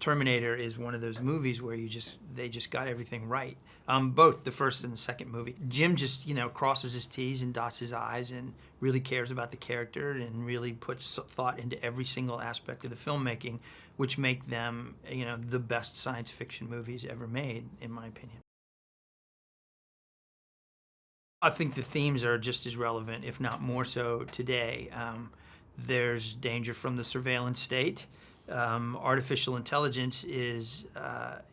Terminator is one of those movies where they just got everything right. Both the first and the second movie. Jim just, crosses his T's and dots his I's and really cares about the character and really puts thought into every single aspect of the filmmaking, which make them, the best science fiction movies ever made, in my opinion. I think the themes are just as relevant, if not more so, today. There's danger from the surveillance state. Artificial intelligence is,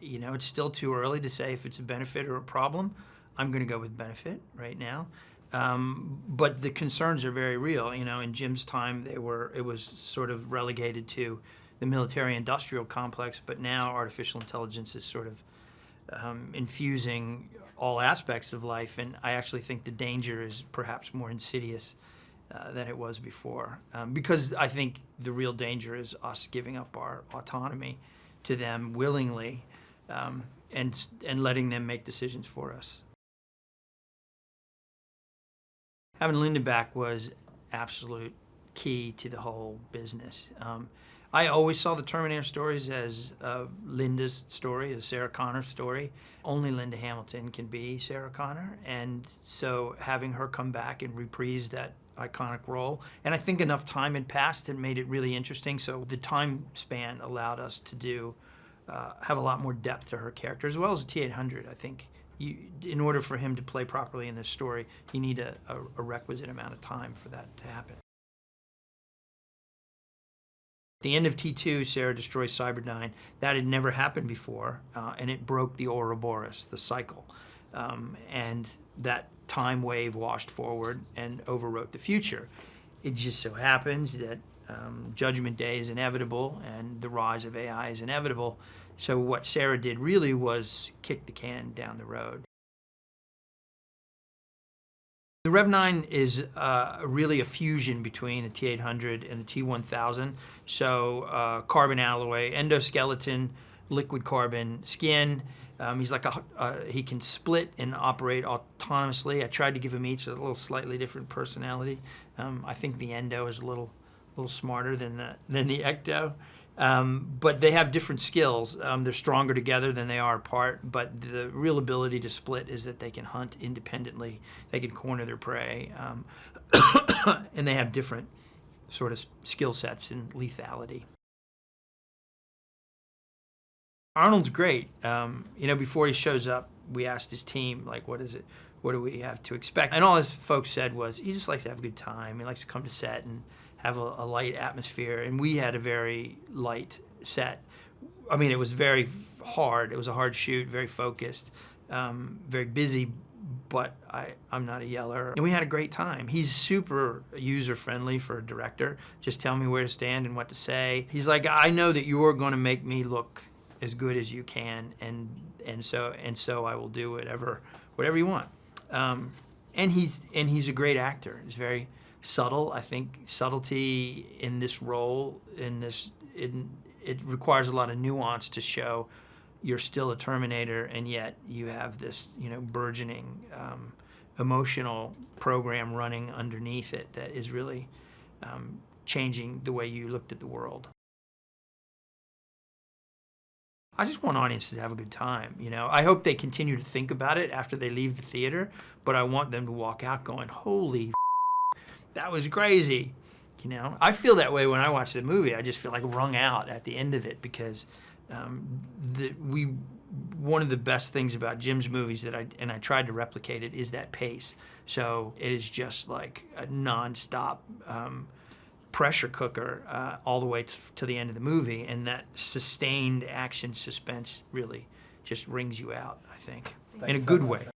it's still too early to say if it's a benefit or a problem. I'm going to go with benefit right now. But the concerns are very real. In Jim's time, it was sort of relegated to the military-industrial complex, but now artificial intelligence is sort of infusing all aspects of life, and I actually think the danger is perhaps more insidious than it was before. Because I think the real danger is us giving up our autonomy to them willingly and letting them make decisions for us. Having Linda back was absolute key to the whole business. I always saw the Terminator stories as Linda's story, a Sarah Connor story. Only Linda Hamilton can be Sarah Connor, and so having her come back and reprise that iconic role, and I think enough time had passed and made it really interesting, so the time span allowed us to have a lot more depth to her character, as well as the T-800. I think in order for him to play properly in this story, you need a requisite amount of time for that to happen. At the end of T2, Sarah destroys Cyberdyne. That had never happened before, and it broke the Ouroboros, the cycle. And that time wave washed forward and overwrote the future. It just so happens that Judgment Day is inevitable and the rise of AI is inevitable. So what Sarah did really was kick the can down the road. The Rev 9 is really a fusion between the T-800 and the T-1000. So carbon alloy, endoskeleton, liquid carbon, skin. He's like he can split and operate autonomously. I tried to give him each a little slightly different personality. I think the endo is a little smarter than the ecto. But they have different skills. They're stronger together than they are apart, but the real ability to split is that they can hunt independently. They can corner their prey, and they have different sort of skill sets and lethality. Arnold's great. Before he shows up, we asked his team, like, what is it? What do we have to expect? And all his folks said was, he just likes to have a good time. He likes to come to set and have a light atmosphere. And we had a very light set. I mean, it was very hard. It was a hard shoot, very focused, very busy, but I'm not a yeller. And we had a great time. He's super user-friendly for a director. Just tell me where to stand and what to say. He's like, I know that you're going to make me look as good as you can, and so I will do whatever you want. And he's a great actor. He's very subtle. I think subtlety in this role, it requires a lot of nuance to show you're still a Terminator, and yet you have this burgeoning emotional program running underneath it that is really changing the way you looked at the world. I just want audiences to have a good time, I hope they continue to think about it after they leave the theater, but I want them to walk out going, holy that was crazy, I feel that way when I watch the movie. I just feel like wrung out at the end of it because one of the best things about Jim's movies that I tried to replicate it is that pace. So it is just like a nonstop pressure cooker all the way to the end of the movie, and that sustained action suspense really just wrings you out, I think, in a good way.